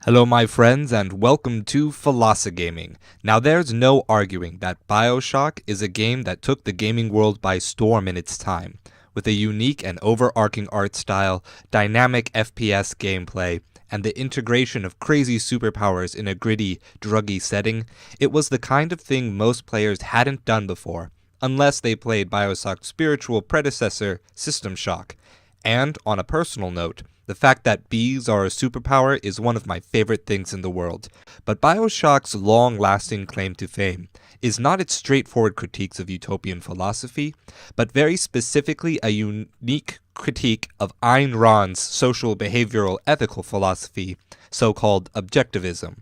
Hello my friends and welcome to PHILOSOGAMING. Now there's no arguing that BioSHOCK is a game that took the gaming world by storm in its time. With a unique and overarching art style, dynamic FPS gameplay, and the integration of crazy superpowers in a gritty, druggy setting, it was the kind of thing most players hadn't done before, unless they played BioSHOCK's spiritual predecessor, System Shock. And, on a personal note, the fact that bees are a superpower is one of my favorite things in the world. But BioSHOCK's long-lasting claim to fame is not its straightforward critiques of utopian philosophy, but very specifically a unique critique of Ayn Rand's social behavioral ethical philosophy, so-called objectivism.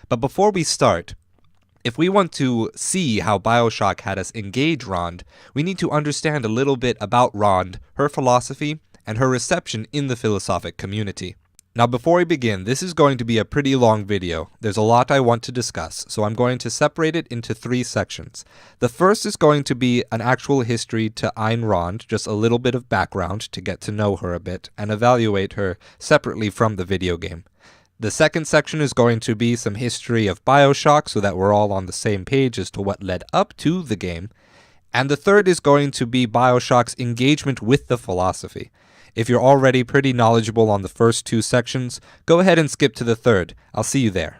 But before we start, if we want to see how BioSHOCK had us engage Rand, we need to understand a little bit about Rand, her philosophy, and her reception in the philosophic community. Now before we begin, this is going to be a pretty long video. There's a lot I want to discuss, so I'm going to separate it into 3 sections. The first is going to be an actual history to Ayn Rand, just a little bit of background to get to know her a bit, and evaluate her separately from the video game. The second section is going to be some history of BioSHOCK so that we're all on the same page as to what led up to the game. And the third is going to be BioSHOCK's engagement with the philosophy. If you're already pretty knowledgeable on the first 2 sections, go ahead and skip to the third. I'll see you there.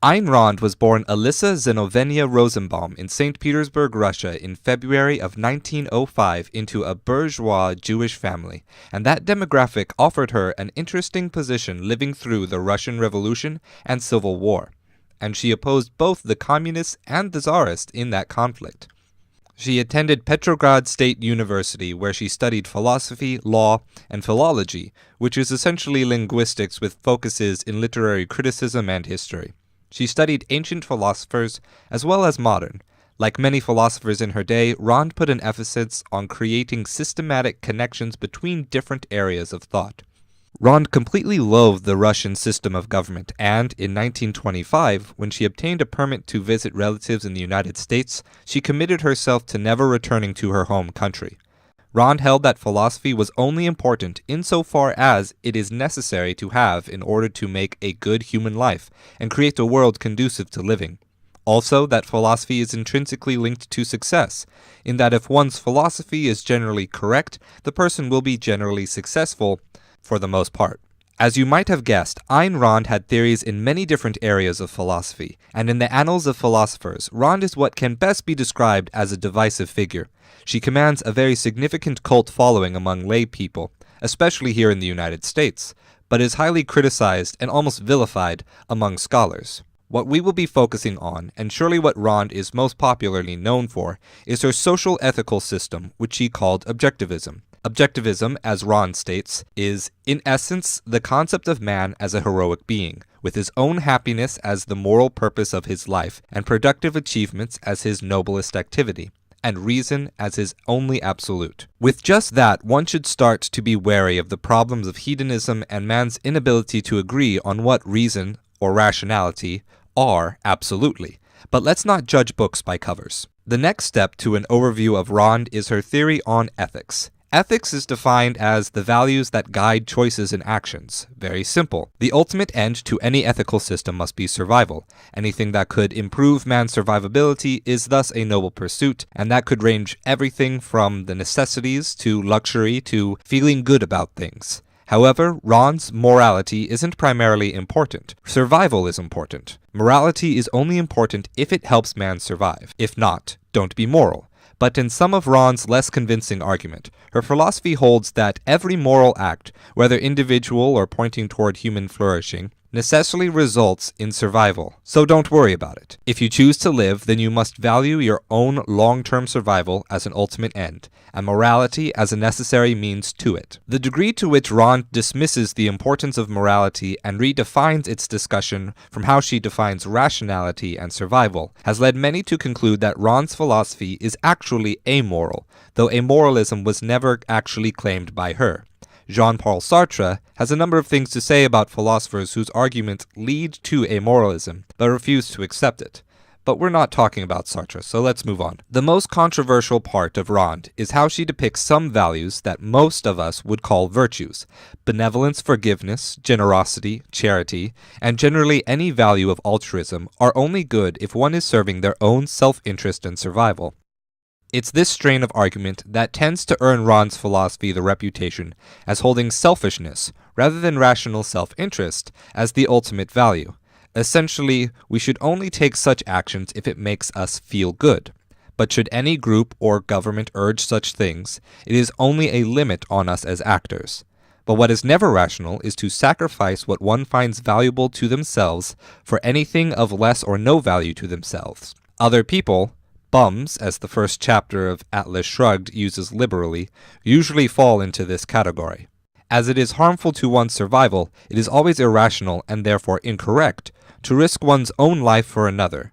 Ayn Rand was born Elissa Zenovenia Rosenbaum in St. Petersburg, Russia in February of 1905 into a bourgeois Jewish family, and that demographic offered her an interesting position living through the Russian Revolution and Civil War, and she opposed both the communists and the czarists in that conflict. She attended Petrograd State University, where she studied philosophy, law, and philology, which is essentially linguistics with focuses in literary criticism and history. She studied ancient philosophers as well as modern. Like many philosophers in her day, Rand put an emphasis on creating systematic connections between different areas of thought. Rand completely loathed the Russian system of government, and in 1925, when she obtained a permit to visit relatives in the United States, she committed herself to never returning to her home country. Rand held that philosophy was only important insofar as it is necessary to have in order to make a good human life and create a world conducive to living. Also, that philosophy is intrinsically linked to success, in that if one's philosophy is generally correct, the person will be generally successful, for the most part. As you might have guessed, Ayn Rand had theories in many different areas of philosophy, and in the annals of philosophers, Rand is what can best be described as a divisive figure. She commands a very significant cult following among lay people, especially here in the United States, but is highly criticized and almost vilified among scholars. What we will be focusing on, and surely what Rand is most popularly known for, is her social ethical system, which she called objectivism. Objectivism, as Rand states, is, in essence, the concept of man as a heroic being, with his own happiness as the moral purpose of his life, and productive achievements as his noblest activity, and reason as his only absolute. With just that, one should start to be wary of the problems of hedonism and man's inability to agree on what reason, or rationality, are absolutely. But let's not judge books by covers. The next step to an overview of Rand is her theory on ethics. Ethics is defined as the values that guide choices and actions. Very simple. The ultimate end to any ethical system must be survival. Anything that could improve man's survivability is thus a noble pursuit, and that could range everything from the necessities to luxury to feeling good about things. However, Rand's morality isn't primarily important. Survival is important. Morality is only important if it helps man survive. If not, don't be moral. But in some of Rand's less convincing argument, her philosophy holds that every moral act, whether individual or pointing toward human flourishing, necessarily results in survival, so don't worry about it. If you choose to live, then you must value your own long-term survival as an ultimate end, and morality as a necessary means to it. The degree to which Rand dismisses the importance of morality and redefines its discussion from how she defines rationality and survival has led many to conclude that Rand's philosophy is actually amoral, though amoralism was never actually claimed by her. Jean-Paul Sartre has a number of things to say about philosophers whose arguments lead to amoralism, but refuse to accept it. But we're not talking about Sartre, so let's move on. The most controversial part of Rand is how she depicts some values that most of us would call virtues: benevolence, forgiveness, generosity, charity, and generally any value of altruism are only good if one is serving their own self-interest and survival. It's this strain of argument that tends to earn Rand's philosophy the reputation as holding selfishness, rather than rational self-interest, as the ultimate value. Essentially, we should only take such actions if it makes us feel good. But should any group or government urge such things, it is only a limit on us as actors. But what is never rational is to sacrifice what one finds valuable to themselves for anything of less or no value to themselves. Other people, bums, as the first chapter of Atlas Shrugged uses liberally, usually fall into this category. As it is harmful to one's survival, it is always irrational and therefore incorrect to risk one's own life for another.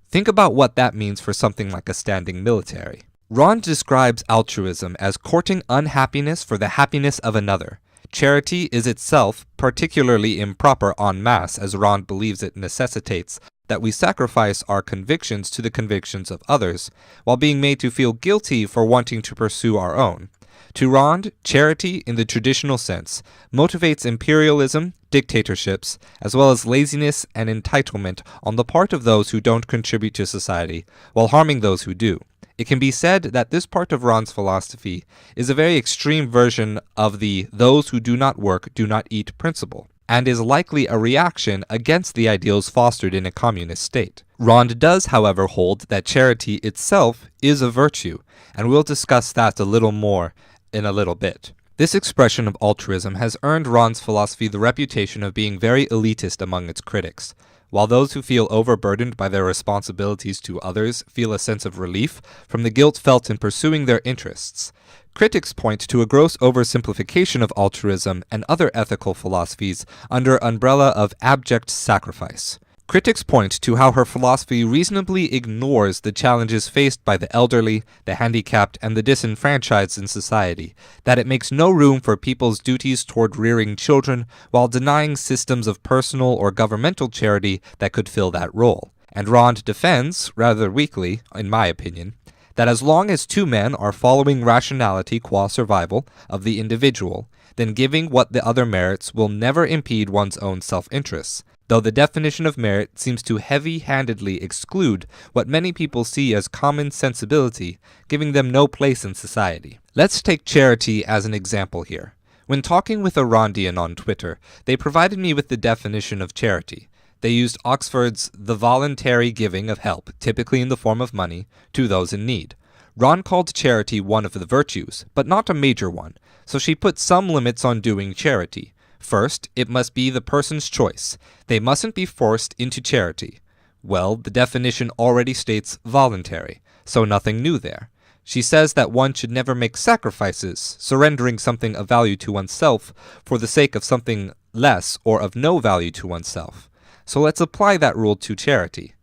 Think about what that means for something like a standing military. Rand describes altruism as courting unhappiness for the happiness of another. Charity is itself particularly improper en masse, as Rand believes it necessitates that we sacrifice our convictions to the convictions of others, while being made to feel guilty for wanting to pursue our own. To Rand, charity, in the traditional sense, motivates imperialism, dictatorships, as well as laziness and entitlement on the part of those who don't contribute to society, while harming those who do. It can be said that this part of Rand's philosophy is a very extreme version of the "those who do not work do not eat" principle, and is likely a reaction against the ideals fostered in a communist state. Rand does, however, hold that charity itself is a virtue, and we'll discuss that a little more in a little bit. This expression of altruism has earned Rand's philosophy the reputation of being very elitist among its critics. While those who feel overburdened by their responsibilities to others feel a sense of relief from the guilt felt in pursuing their interests, critics point to a gross oversimplification of altruism and other ethical philosophies under umbrella of abject sacrifice. Critics point to how her philosophy reasonably ignores the challenges faced by the elderly, the handicapped, and the disenfranchised in society, that it makes no room for people's duties toward rearing children while denying systems of personal or governmental charity that could fill that role. And Rand defends, rather weakly, in my opinion, that as long as two men are following rationality qua survival of the individual, then giving what the other merits will never impede one's own self-interests, though the definition of merit seems to heavy-handedly exclude what many people see as common sensibility, giving them no place in society. Let's take charity as an example here. When talking with a Randian on Twitter, they provided me with the definition of charity. They used Oxford's "the voluntary giving of help, typically in the form of money, to those in need." Rand called charity one of the virtues, but not a major one, so she put some limits on doing charity. First, it must be the person's choice. They mustn't be forced into charity. Well, the definition already states voluntary, so nothing new there. She says that one should never make sacrifices, surrendering something of value to oneself for the sake of something less or of no value to oneself. So let's apply that rule to charity.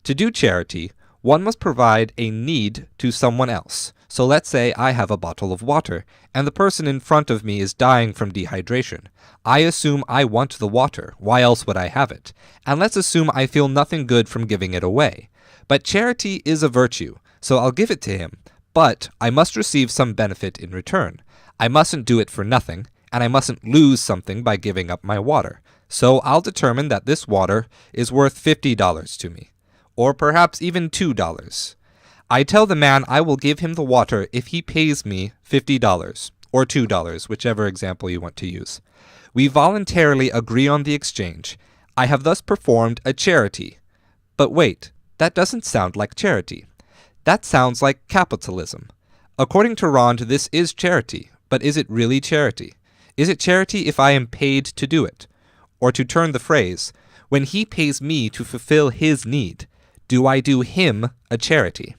To do charity, one must provide a need to someone else. So let's say I have a bottle of water, and the person in front of me is dying from dehydration. I assume I want the water, why else would I have it? And let's assume I feel nothing good from giving it away. But charity is a virtue, so I'll give it to him, but I must receive some benefit in return. I mustn't do it for nothing, and I mustn't lose something by giving up my water. So I'll determine that this water is worth $50 to me, or perhaps even $2. I tell the man I will give him the water if he pays me $50, or $2, whichever example you want to use. We voluntarily agree on the exchange. I have thus performed a charity. But wait, that doesn't sound like charity. That sounds like capitalism. According to Rand, this is charity, but is it really charity? Is it charity if I am paid to do it? Or to turn the phrase, when he pays me to fulfill his need, do I do him a charity?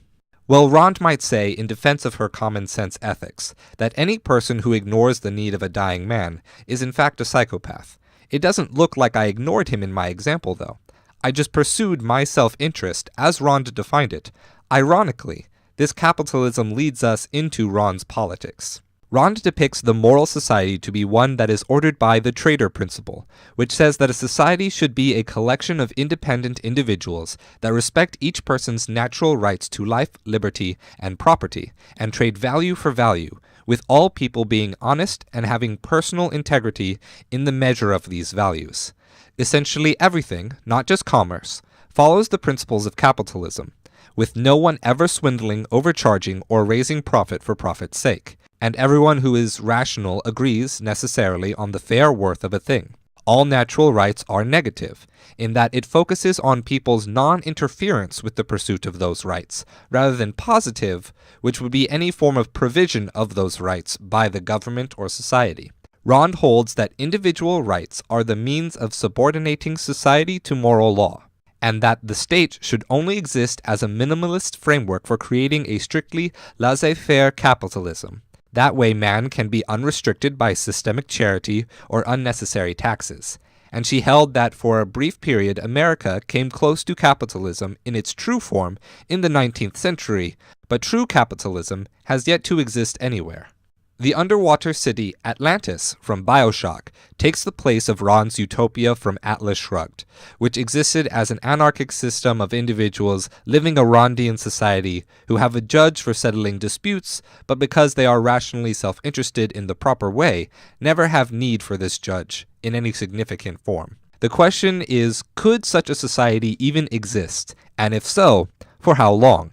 Well, Rand might say, in defense of her common-sense ethics, that any person who ignores the need of a dying man is in fact a psychopath. It doesn't look like I ignored him in my example, though. I just pursued my self-interest, as Rand defined it. Ironically, this capitalism leads us into Rand's politics. Rond depicts the moral society to be one that is ordered by the trader principle, which says that a society should be a collection of independent individuals that respect each person's natural rights to life, liberty, and property, and trade value for value, with all people being honest and having personal integrity in the measure of these values. Essentially everything, not just commerce, follows the principles of capitalism, with no one ever swindling, overcharging, or raising profit for profit's sake. And everyone who is rational agrees necessarily on the fair worth of a thing. All natural rights are negative, in that it focuses on people's non-interference with the pursuit of those rights, rather than positive, which would be any form of provision of those rights by the government or society. Rond holds that individual rights are the means of subordinating society to moral law, and that the state should only exist as a minimalist framework for creating a strictly laissez-faire capitalism. That way man can be unrestricted by systemic charity or unnecessary taxes. And she held that for a brief period America came close to capitalism in its true form in the 19th century, but true capitalism has yet to exist anywhere. The underwater city Atlantis from BioShock takes the place of Rond's utopia from Atlas Shrugged, which existed as an anarchic system of individuals living a Rondian society who have a judge for settling disputes, but because they are rationally self-interested in the proper way, never have need for this judge in any significant form. The question is, could such a society even exist, and if so, for how long?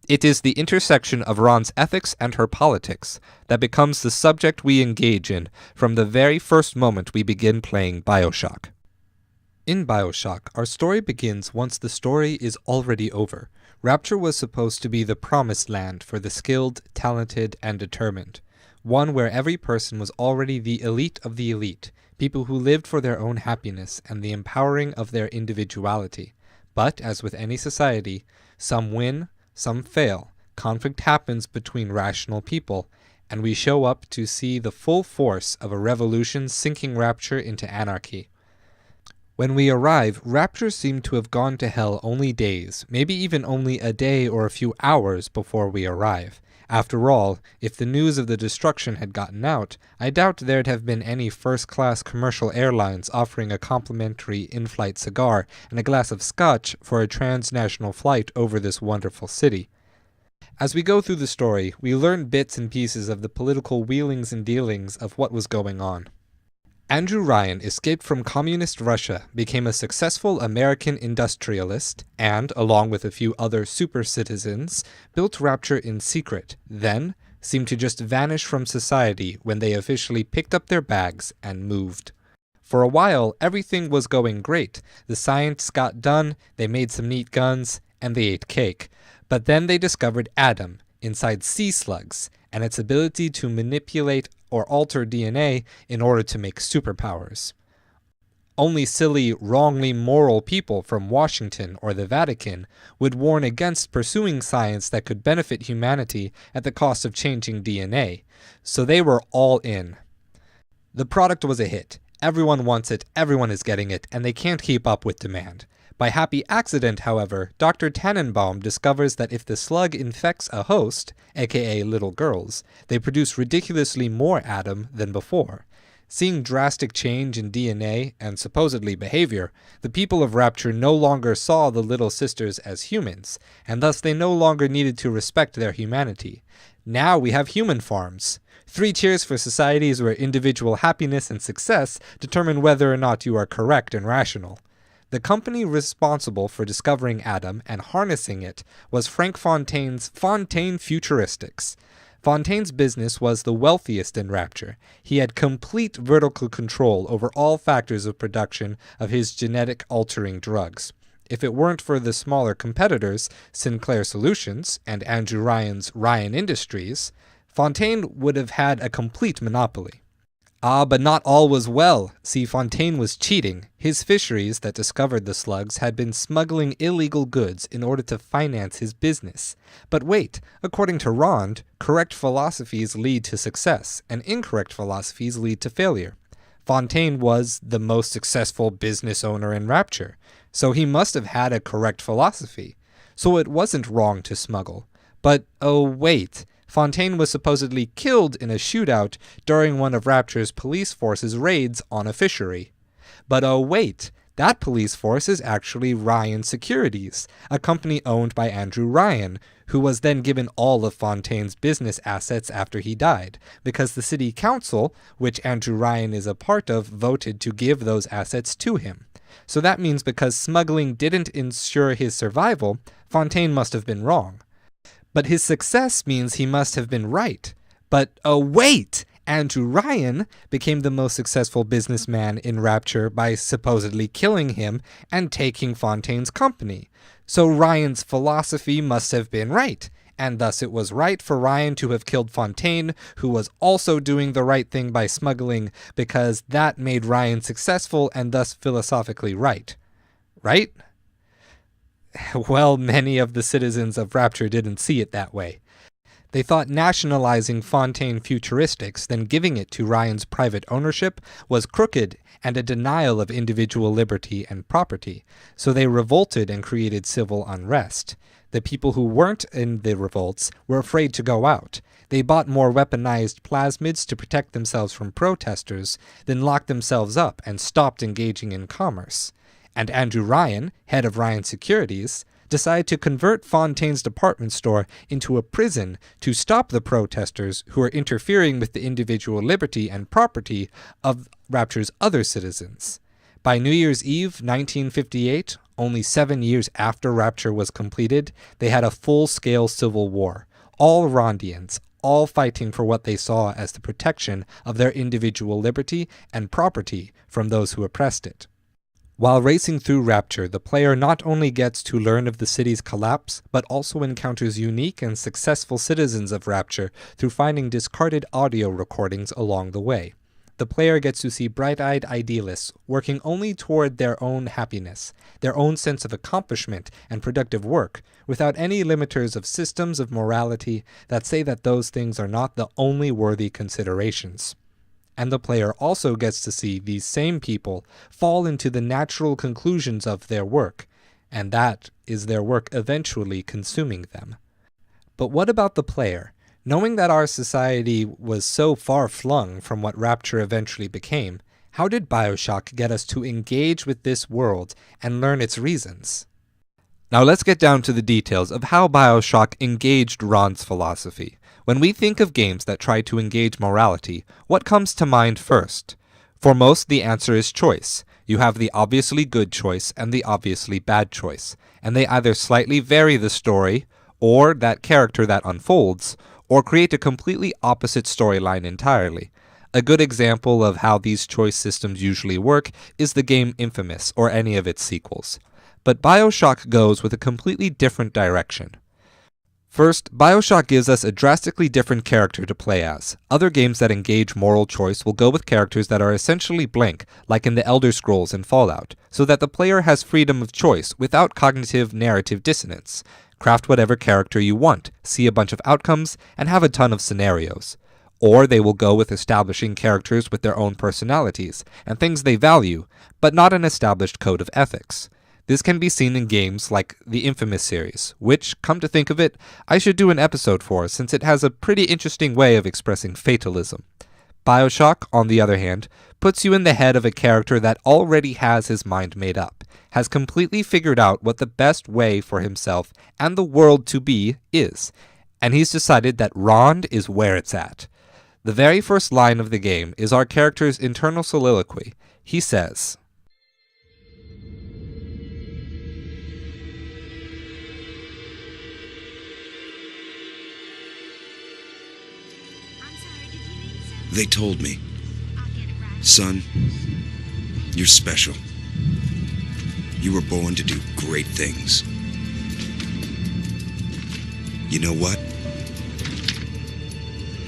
It is the intersection of Rond's ethics and her politics that becomes the subject we engage in from the very first moment we begin playing BioShock. In BioShock, our story begins once the story is already over. Rapture was supposed to be the promised land for the skilled, talented, and determined. One where every person was already the elite of the elite, people who lived for their own happiness and the empowering of their individuality. But, as with any society, some win, some fail, conflict happens between rational people, and we show up to see the full force of a revolution sinking Rapture into anarchy. When we arrive, Rapture seemed to have gone to hell only days, maybe even only a day or a few hours before we arrive. After all, if the news of the destruction had gotten out, I doubt there'd have been any first-class commercial airlines offering a complimentary in-flight cigar and a glass of scotch for a transnational flight over this wonderful city. As we go through the story, we learn bits and pieces of the political wheelings and dealings of what was going on. Andrew Ryan escaped from communist Russia, became a successful American industrialist, and, along with a few other super citizens, built Rapture in secret, then seemed to just vanish from society when they officially picked up their bags and moved. For a while, everything was going great. The science got done, they made some neat guns, and they ate cake. But then they discovered Adam inside sea slugs, and its ability to manipulate or alter DNA in order to make superpowers. Only silly, wrongly moral people from Washington or the Vatican would warn against pursuing science that could benefit humanity at the cost of changing DNA, so they were all in. The product was a hit. Everyone wants it, everyone is getting it, and they can't keep up with demand. By happy accident, however, Dr. Tannenbaum discovers that if the slug infects a host, aka little girls, they produce ridiculously more Adam than before. Seeing drastic change in DNA and supposedly behavior, the people of Rapture no longer saw the little sisters as humans, and thus they no longer needed to respect their humanity. Now we have human farms. 3 cheers for societies where individual happiness and success determine whether or not you are correct and rational. The company responsible for discovering Adam and harnessing it was Frank Fontaine's Fontaine Futuristics. Fontaine's business was the wealthiest in Rapture. He had complete vertical control over all factors of production of his genetic-altering drugs. If it weren't for the smaller competitors, Sinclair Solutions and Andrew Ryan's Ryan Industries, Fontaine would have had a complete monopoly. But not all was well. See, Fontaine was cheating. His fisheries that discovered the slugs had been smuggling illegal goods in order to finance his business. But wait, according to Rond, correct philosophies lead to success, and incorrect philosophies lead to failure. Fontaine was the most successful business owner in Rapture, so he must have had a correct philosophy. So it wasn't wrong to smuggle. But, oh wait, Fontaine was supposedly killed in a shootout during one of Rapture's police force's raids on a fishery. But oh wait, that police force is actually Ryan Securities, a company owned by Andrew Ryan, who was then given all of Fontaine's business assets after he died, because the city council, which Andrew Ryan is a part of, voted to give those assets to him. So that means because smuggling didn't ensure his survival, Fontaine must have been wrong. But his success means he must have been right. But oh wait! Andrew Ryan became the most successful businessman in Rapture by supposedly killing him and taking Fontaine's company. So Ryan's philosophy must have been right, and thus it was right for Ryan to have killed Fontaine, who was also doing the right thing by smuggling, because that made Ryan successful and thus philosophically right. Right? Well, many of the citizens of Rapture didn't see it that way. They thought nationalizing Fontaine Futuristics, then giving it to Ryan's private ownership, was crooked and a denial of individual liberty and property, so they revolted and created civil unrest. The people who weren't in the revolts were afraid to go out. They bought more weaponized plasmids to protect themselves from protesters, then locked themselves up and stopped engaging in commerce. And Andrew Ryan, head of Ryan Securities, decided to convert Fontaine's department store into a prison to stop the protesters who were interfering with the individual liberty and property of Rapture's other citizens. By New Year's Eve, 1958, only 7 years after Rapture was completed, they had a full-scale civil war. All Rondians, all fighting for what they saw as the protection of their individual liberty and property from those who oppressed it. While racing through Rapture, the player not only gets to learn of the city's collapse, but also encounters unique and successful citizens of Rapture through finding discarded audio recordings along the way. The player gets to see bright-eyed idealists working only toward their own happiness, their own sense of accomplishment and productive work, without any limiters of systems of morality that say that those things are not the only worthy considerations. And the player also gets to see these same people fall into the natural conclusions of their work, and that is their work eventually consuming them. But what about the player? Knowing that our society was so far-flung from what Rapture eventually became, how did BioShock get us to engage with this world and learn its reasons? Now let's get down to the details of how BioShock engaged Ron's philosophy. When we think of games that try to engage morality, what comes to mind first? For most, the answer is choice. You have the obviously good choice and the obviously bad choice, and they either slightly vary the story, or that character that unfolds, or create a completely opposite storyline entirely. A good example of how these choice systems usually work is the game Infamous, or any of its sequels. But BioShock goes with a completely different direction. First, BioShock gives us a drastically different character to play as. Other games that engage moral choice will go with characters that are essentially blank, like in the Elder Scrolls and Fallout, so that the player has freedom of choice without cognitive narrative dissonance. Craft whatever character you want, see a bunch of outcomes, and have a ton of scenarios. Or they will go with establishing characters with their own personalities, and things they value, but not an established code of ethics. This can be seen in games like the Infamous series, which, come to think of it, I should do an episode for since it has a pretty interesting way of expressing fatalism. BioShock, on the other hand, puts you in the head of a character that already has his mind made up, has completely figured out what the best way for himself and the world to be is, and he's decided that Rond is where it's at. The very first line of the game is our character's internal soliloquy. He says, "They told me, son, you're special. You were born to do great things. You know what?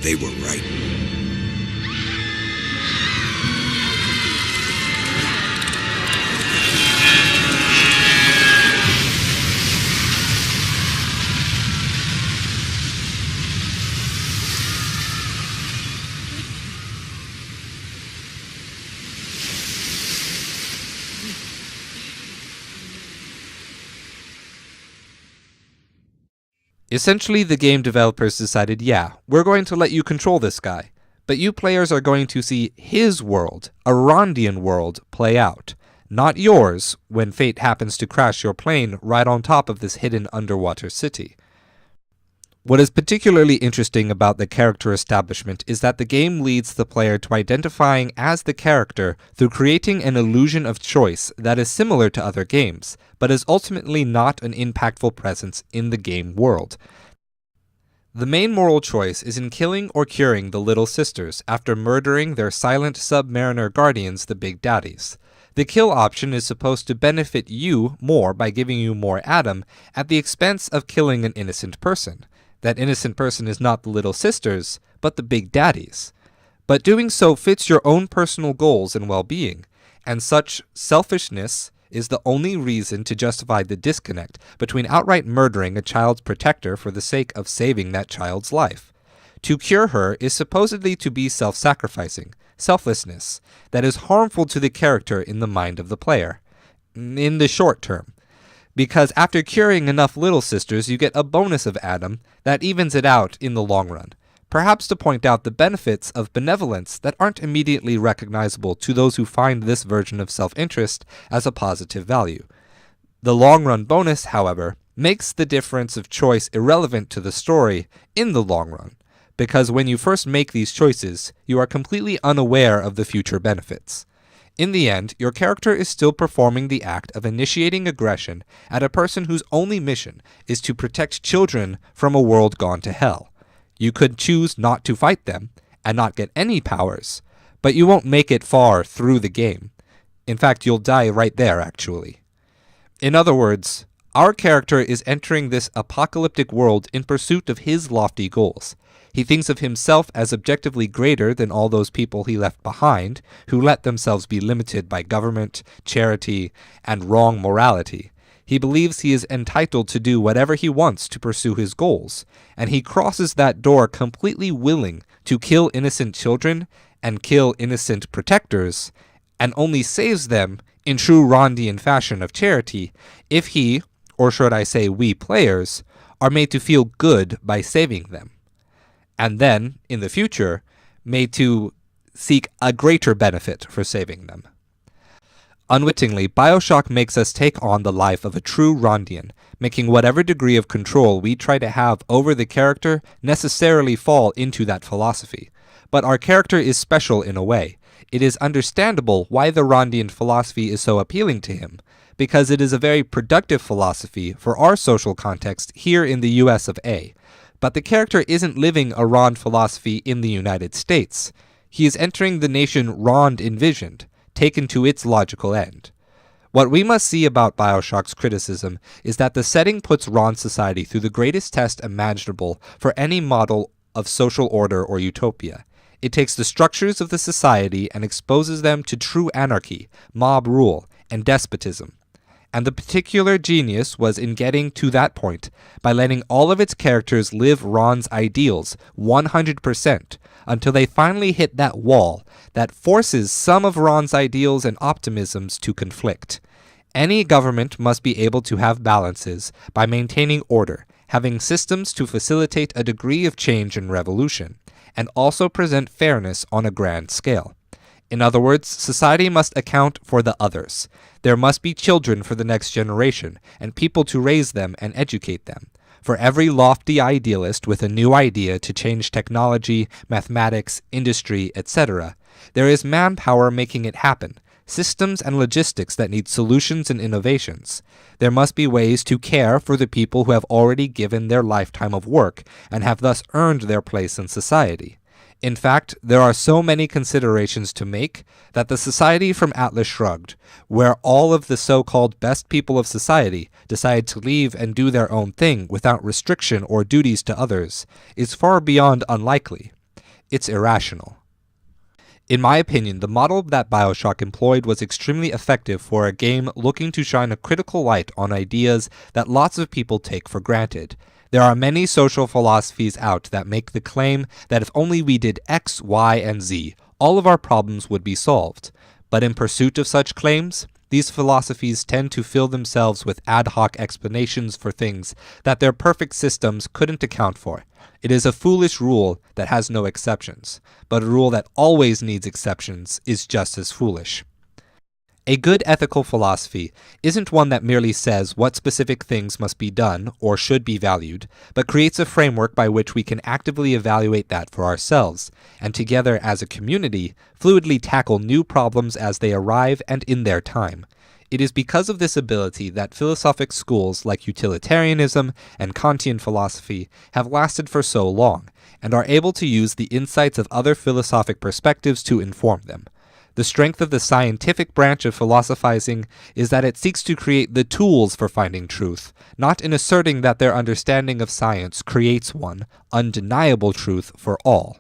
They were right." Essentially, the game developers decided, yeah, we're going to let you control this guy, but you players are going to see his world, a Rondian world, play out, not yours when fate happens to crash your plane right on top of this hidden underwater city. What is particularly interesting about the character establishment is that the game leads the player to identifying as the character through creating an illusion of choice that is similar to other games, but is ultimately not an impactful presence in the game world. The main moral choice is in killing or curing the Little Sisters after murdering their silent submariner guardians, the Big Daddies. The kill option is supposed to benefit you more by giving you more Adam at the expense of killing an innocent person. That innocent person is not the Little Sisters, but the Big Daddies. But doing so fits your own personal goals and well-being, and such selfishness is the only reason to justify the disconnect between outright murdering a child's protector for the sake of saving that child's life. To cure her is supposedly to be self-sacrificing, selflessness, that is harmful to the character in the mind of the player, in the short term. Because after curing enough Little Sisters, you get a bonus of Adam that evens it out in the long run, perhaps to point out the benefits of benevolence that aren't immediately recognizable to those who find this version of self-interest as a positive value. The long-run bonus, however, makes the difference of choice irrelevant to the story in the long run, because when you first make these choices, you are completely unaware of the future benefits. In the end, your character is still performing the act of initiating aggression at a person whose only mission is to protect children from a world gone to hell. You could choose not to fight them and not get any powers, but you won't make it far through the game. In fact, you'll die right there, actually. In other words, our character is entering this apocalyptic world in pursuit of his lofty goals. He thinks of himself as objectively greater than all those people he left behind, who let themselves be limited by government, charity, and wrong morality. He believes he is entitled to do whatever he wants to pursue his goals, and he crosses that door completely willing to kill innocent children and kill innocent protectors, and only saves them in true Rondian fashion of charity if he, or should I say we players, are made to feel good by saving them, and then, in the future, made to seek a greater benefit for saving them. Unwittingly, BioShock makes us take on the life of a true Rondian, making whatever degree of control we try to have over the character necessarily fall into that philosophy. But our character is special in a way. It is understandable why the Rondian philosophy is so appealing to him, because it is a very productive philosophy for our social context here in the US of A. But the character isn't living a Rond philosophy in the United States. He is entering the nation Rond envisioned, taken to its logical end. What we must see about BioShock's criticism is that the setting puts Rond society through the greatest test imaginable for any model of social order or utopia. It takes the structures of the society and exposes them to true anarchy, mob rule, and despotism. And the particular genius was in getting to that point by letting all of its characters live Ron's ideals 100% until they finally hit that wall that forces some of Ron's ideals and optimisms to conflict. Any government must be able to have balances by maintaining order, having systems to facilitate a degree of change and revolution, and also present fairness on a grand scale. In other words, society must account for the others. There must be children for the next generation, and people to raise them and educate them. For every lofty idealist with a new idea to change technology, mathematics, industry, etc., there is manpower making it happen, systems and logistics that need solutions and innovations. There must be ways to care for the people who have already given their lifetime of work and have thus earned their place in society. In fact, there are so many considerations to make that the Society from Atlas Shrugged, where all of the so-called best people of society decide to leave and do their own thing without restriction or duties to others, is far beyond unlikely. It's irrational. In my opinion, the model that BioShock employed was extremely effective for a game looking to shine a critical light on ideas that lots of people take for granted. There are many social philosophies out that make the claim that if only we did X, Y, and Z, all of our problems would be solved. But in pursuit of such claims, these philosophies tend to fill themselves with ad hoc explanations for things that their perfect systems couldn't account for. It is a foolish rule that has no exceptions, but a rule that always needs exceptions is just as foolish. A good ethical philosophy isn't one that merely says what specific things must be done or should be valued, but creates a framework by which we can actively evaluate that for ourselves, and together as a community, fluidly tackle new problems as they arrive and in their time. It is because of this ability that philosophic schools like utilitarianism and Kantian philosophy have lasted for so long, and are able to use the insights of other philosophic perspectives to inform them. The strength of the scientific branch of philosophizing is that it seeks to create the tools for finding truth, not in asserting that their understanding of science creates one, undeniable truth for all.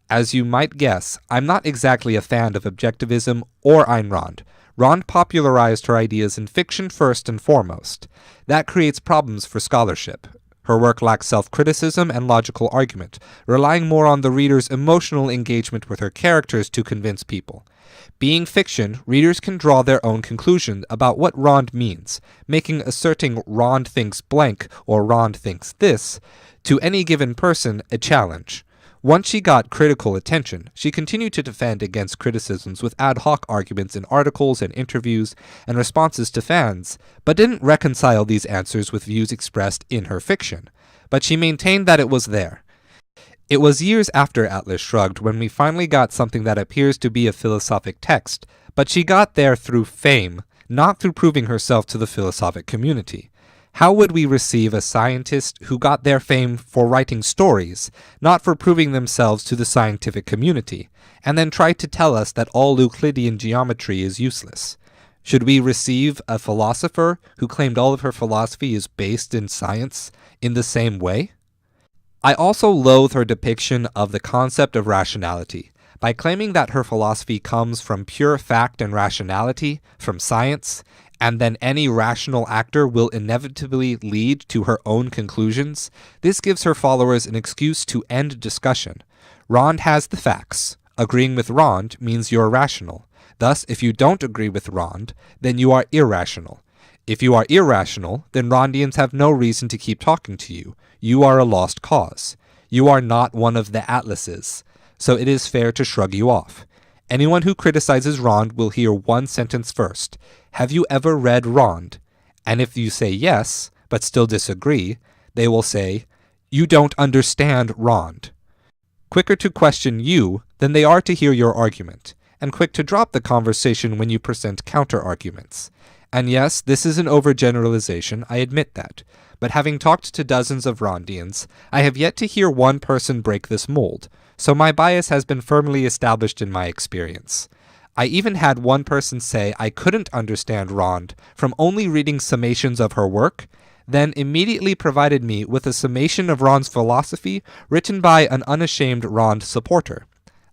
As you might guess, I'm not exactly a fan of objectivism or Ayn Rand. Rand popularized her ideas in fiction first and foremost. That creates problems for scholarship. Her work lacks self-criticism and logical argument, relying more on the reader's emotional engagement with her characters to convince people. Being fiction, readers can draw their own conclusion about what Rand means, making asserting Rand thinks blank or Rand thinks this to any given person a challenge. Once she got critical attention, she continued to defend against criticisms with ad hoc arguments in articles and interviews and responses to fans, but didn't reconcile these answers with views expressed in her fiction. But she maintained that it was there. It was years after Atlas Shrugged when we finally got something that appears to be a philosophic text, but she got there through fame, not through proving herself to the philosophic community. How would we receive a scientist who got their fame for writing stories, not for proving themselves to the scientific community, and then try to tell us that all Euclidean geometry is useless? Should we receive a philosopher who claimed all of her philosophy is based in science in the same way? I also loathe her depiction of the concept of rationality. By claiming that her philosophy comes from pure fact and rationality, from science, and then any rational actor will inevitably lead to her own conclusions, this gives her followers an excuse to end discussion. Rand has the facts. Agreeing with Rand means you're rational. Thus, if you don't agree with Rand, then you are irrational. If you are irrational, then Randians have no reason to keep talking to you. You are a lost cause. You are not one of the Atlases, so it is fair to shrug you off. Anyone who criticizes Rand will hear one sentence first. Have you ever read Rand? And if you say yes, but still disagree, they will say, you don't understand Rand. Quicker to question you than they are to hear your argument, and quick to drop the conversation when you present counter-arguments. And yes, this is an overgeneralization, I admit that. But having talked to dozens of Randians, I have yet to hear one person break this mold, so my bias has been firmly established in my experience. I even had one person say I couldn't understand Rand from only reading summations of her work, then immediately provided me with a summation of Rand's philosophy written by an unashamed Rand supporter.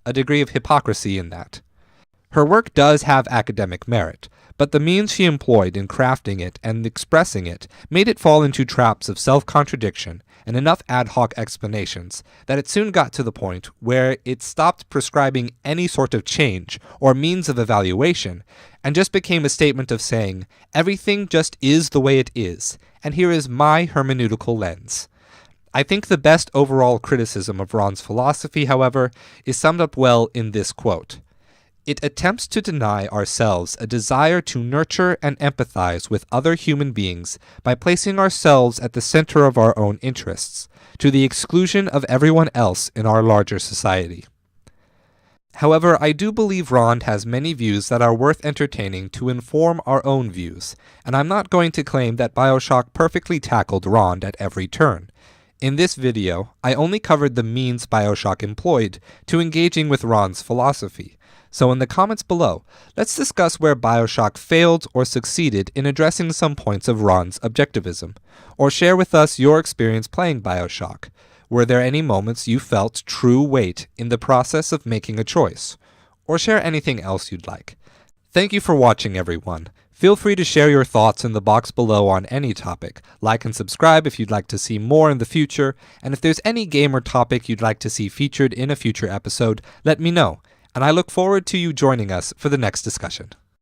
A degree of hypocrisy in that. Her work does have academic merit, but the means she employed in crafting it and expressing it made it fall into traps of self-contradiction and enough ad hoc explanations that it soon got to the point where it stopped prescribing any sort of change or means of evaluation and just became a statement of saying, everything just is the way it is, and here is my hermeneutical lens. I think the best overall criticism of Rand's philosophy, however, is summed up well in this quote. It attempts to deny ourselves a desire to nurture and empathize with other human beings by placing ourselves at the center of our own interests, to the exclusion of everyone else in our larger society. However, I do believe Rand has many views that are worth entertaining to inform our own views, and I'm not going to claim that BioShock perfectly tackled Rand at every turn. In this video, I only covered the means BioShock employed to engaging with Rand's philosophy. So in the comments below, let's discuss where BioShock failed or succeeded in addressing some points of Rand's objectivism, or share with us your experience playing BioShock. Were there any moments you felt true weight in the process of making a choice? Or share anything else you'd like. Thank you for watching, everyone. Feel free to share your thoughts in the box below on any topic. Like and subscribe if you'd like to see more in the future, and if there's any game or topic you'd like to see featured in a future episode, let me know. And I look forward to you joining us for the next discussion.